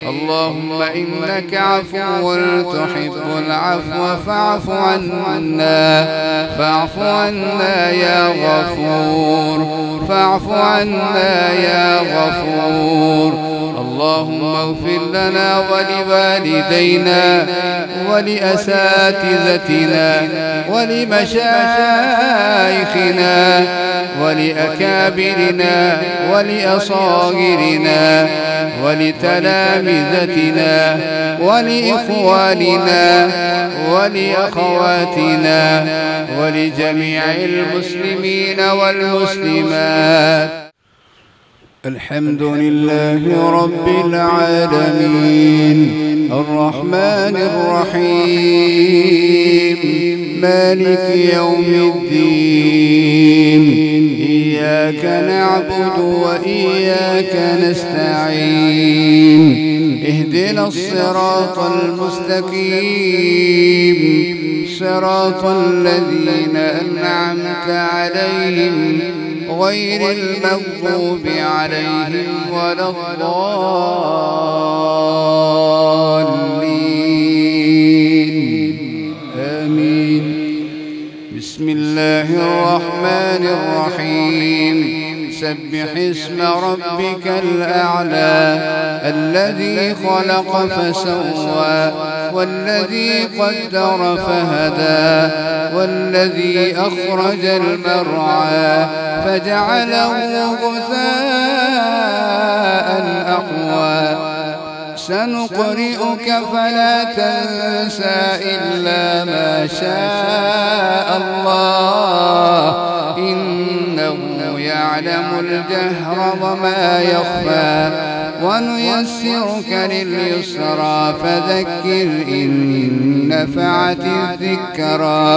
اللهم إنك عفو تحب العفو فاعف عنا، فاعف عنا يا غفور، فاعف عنا يا غفور. اللهم اغفر لنا ولوالدينا ولأساتذتنا ولمشايخنا ولأكابرنا ولأصاغرنا ولتلامذتنا ولإخواننا ولأخواتنا ولجميع المسلمين والمسلمات. الحمد لله رب العالمين الرحمن الرحيم مالك يوم الدين، إياك نعبد وإياك نستعين، اهدنا الصراط المستقيم صراط الذين أنعمت عليهم غير المغضوب عليهم ولا الضالين آمين. بسم الله الرحمن الرحيم. سبح اسم ربك الأعلى الذي خلق فسوى والذي قدر فهدى والذي أخرج المرعى فجعله غثاء أحوى. سنقرئك فلا تنسى إلا ما شاء الله، إنه يعلم الجهر وما يخفى. ونيسرك لليسرى فذكر إن نفعت الذكرى.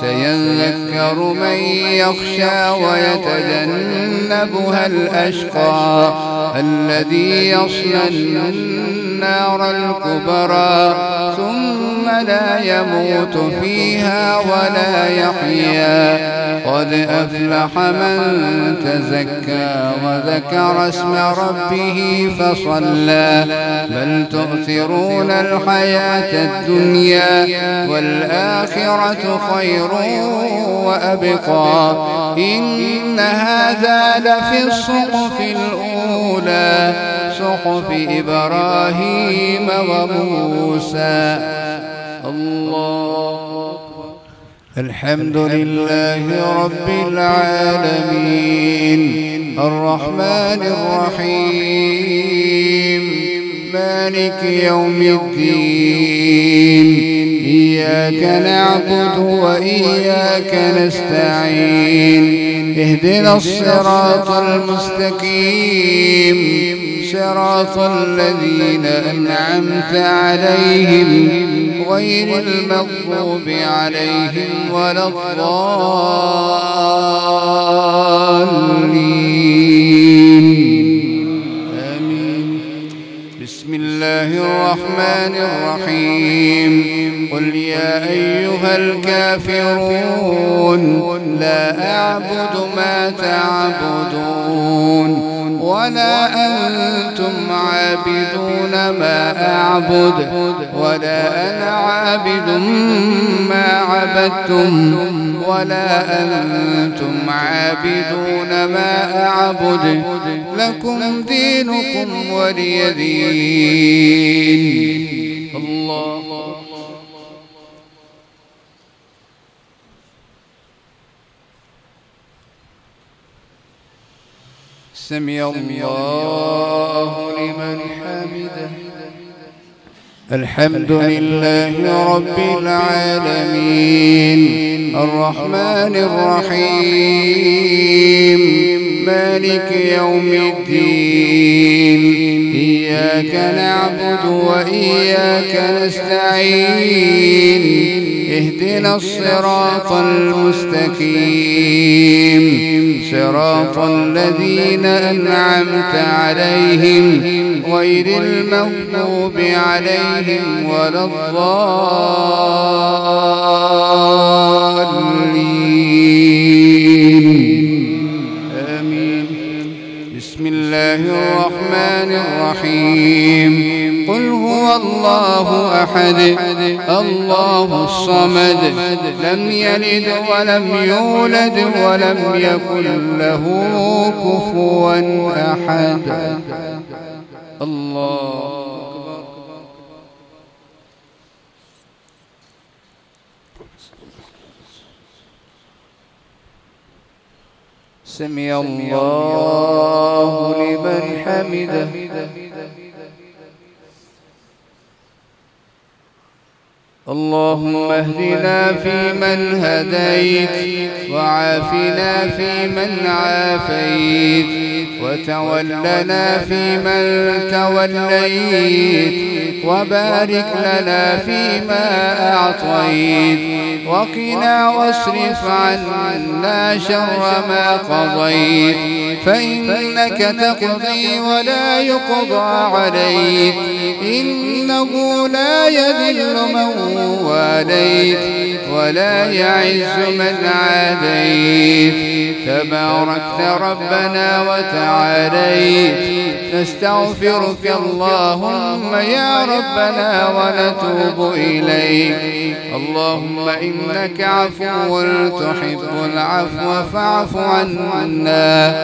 سيذكر من يخشى ويتجنبها الأشقى الذي يصلى النار الكبرى ثم لا يموت فيها ولا يحيا. قد أفلح من تزكى وذكر اسم ربه فصلى. بل تؤثرون الحياة الدنيا والآخرة خير وأبقى. إن هذا لفي الصحف الأولى صحف إبراهيم وموسى. الله. الحمد لله رب العالمين الرحمن الرحيم مالك يوم الدين، إياك نعبد وإياك نستعين، اهدنا الصراط المستقيم صراط الذين أنعمت عليهم غير المغضوب عليهم ولا الضالين آمين. بسم الله الرحمن الرحيم. قل يا أيها الكافرون لا أعبد ما تعبدون ولا أنتم عابدون ما أعبد ولا أنا عابد ما عبدتم ولا أنتم عابدون ما أعبد. لكم دينكم ولي دين. الله. سمع الله لمن حمده. الحمد لله رب العالمين الرحمن الرحيم مالك يوم الدين، إياك نعبد وإياك نستعين، اهدنا الصراط المستقيم صراط الذين أنعمت عليهم غير المغضوب عليهم ولا الضالين آمين. بسم الله الرحمن الرحيم. هو الله أحد الله الصمد لم يلد ولم يولد ولم يكن له كفوا أحد. الله سمع الله لمن حمده. اللهم اهدنا فيمن هديت وعافنا فيمن عافيت وتولنا فيمن توليت وبارك لنا فيما أعطيت وقنا واصرف عنا شر ما قضيت فإنك تقضي ولا يقضى عليك إنه لا يذل من واليت ولا يعز من عاديت تباركت ربنا وتعاليت نستغفرك اللهم يا ربنا ونتوب إليك. اللهم إنك عفو تحب العفو فاعف عنا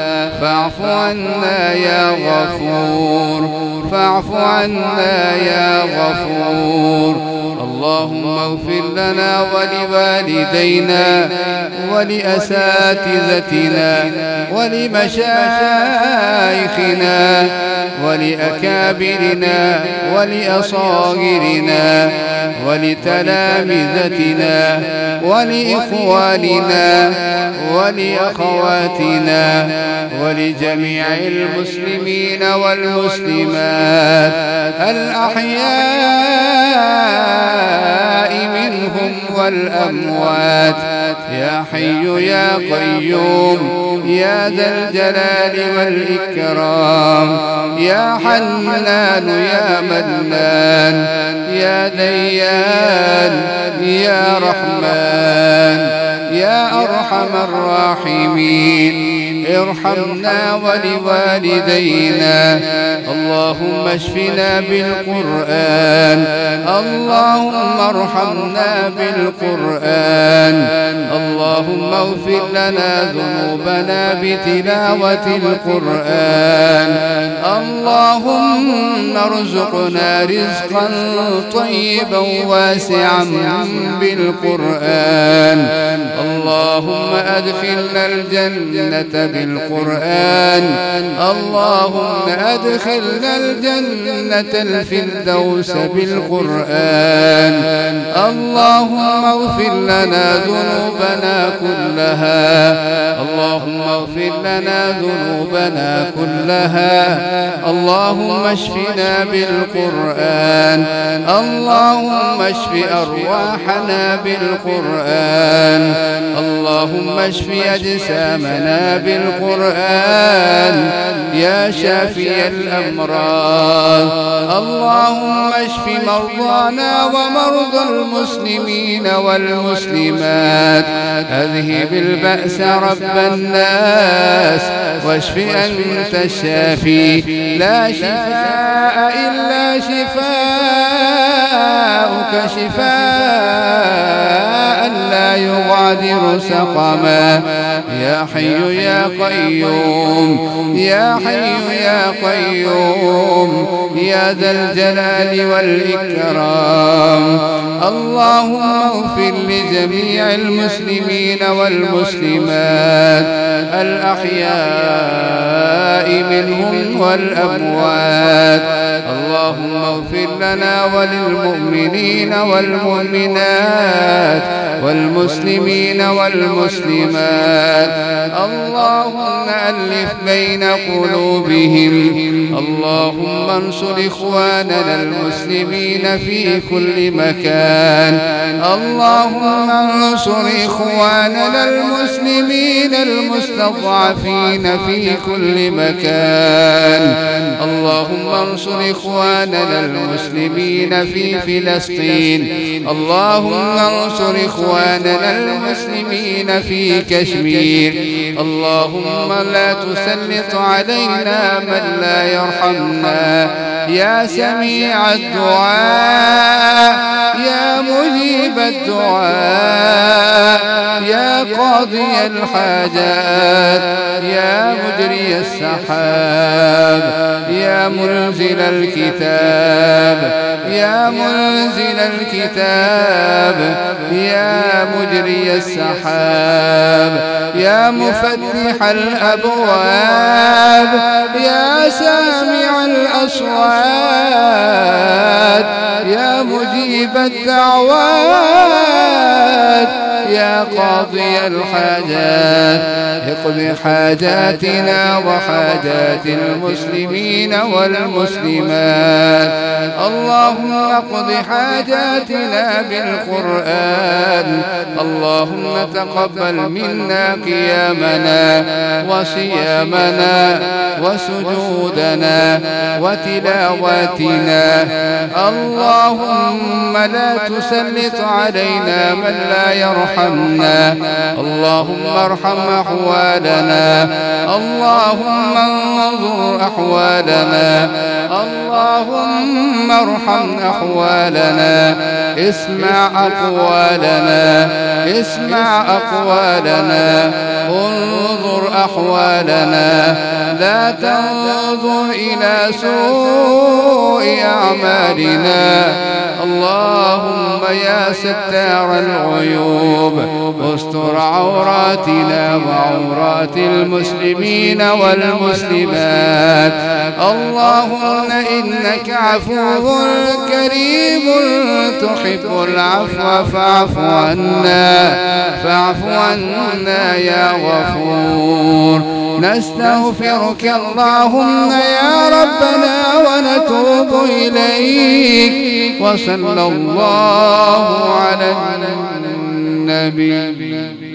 فاعف عنا يا غفور فاعف عنا يا غفور. اللهم اغفر لنا ولوالدينا ولأساتذتنا ولمشايخنا ولأكابرنا ولأصاغرنا ولتلامذتنا ولإخواننا ولأخواتنا ولجميع المسلمين والمسلمات الأحياء منهم والأموات يا حي يا قيوم يا ذا الجلال والإكرام يا حنان يا منان يا ديان يا رحمن يا أرحم الراحمين ارحمنا ولوالدينا. اللهم اشفنا بالقرآن اللهم ارحمنا بالقرآن. اللهم اغفر لنا ذنوبنا بتلاوة القرآن. اللهم ارزقنا رزقا طيبا واسعا بالقرآن. اللهم أدخلنا الجنة بالقرآن. اللهم أدخلنا الجنة الفردوس بالقرآن. اللهم اغفر لنا ذنوبنا كلها. اللهم اغفر لنا ذنوبنا كلها. اللهم اشفنا بالقرآن. اللهم اشف أرواحنا بالقرآن. اللهم اشف أجسامنا بالقرآن يا شافي الأمراض. اللهم اشف مرضانا ومرضى المسلمين والمسلمات. أذهب البأس رب الناس واشف أنت الشافي لا شفاء إلا شفاءك شفاء لا يغادر سقما يا حي يا قيوم يا حي يا قيوم يا ذا الجلال والإكرام. اللهم اغفر لجميع المسلمين والمسلمات الأحياء منهم والأموات. اللهم اغفر لنا وللمؤمنين والمؤمنات والمسلمين والمسلمات. اللهم ألف بين قلوبهم. اللهم انصر إخواننا المسلمين في كل مكان. اللهم انصر إخواننا المسلمين المستضعفين في كل مكان. اللهم انصر إخواننا المسلمين في فلسطين. اللهم انصر إخواننا المسلمين في كشمير. اللهم لا تسلط علينا من لا يرحمنا يا سميع الدعاء يا مجيب الدعاء يا قاضي الحاجات يا مجري السحاب يا منزل الكتاب يا منزل الكتاب يا مجري السحاب يا مفتح الأبواب يا سامع الأصوات يا مجيب الدعوات يا قاضي الحاجات اقض حاجاتنا وحاجات المسلمين والمسلمات. اللهم اقض حاجاتنا بالقرآن. اللهم تقبل منا قيامنا وصيامنا وسجودنا وتلاواتنا. اللهم لا تسلط علينا من لا يرحمنا. اللهم ارحم أحوالنا. اللهم انظر أحوالنا. اللهم ارحم أحوالنا. اسمع أقوالنا. اسمع أقوالنا. انظر أحوالنا. لا تنظر إلى سوء أعمالنا. اللهم يا ستار العيوب استر عوراتنا وعورات المسلمين والمسلمات. اللهم إنك عفو كريم تحب العفو فاعف عنا. فاعف عنا يا غفور. نستغفرك اللهم يا ربنا ونتوب إليك. وصلى الله على النبي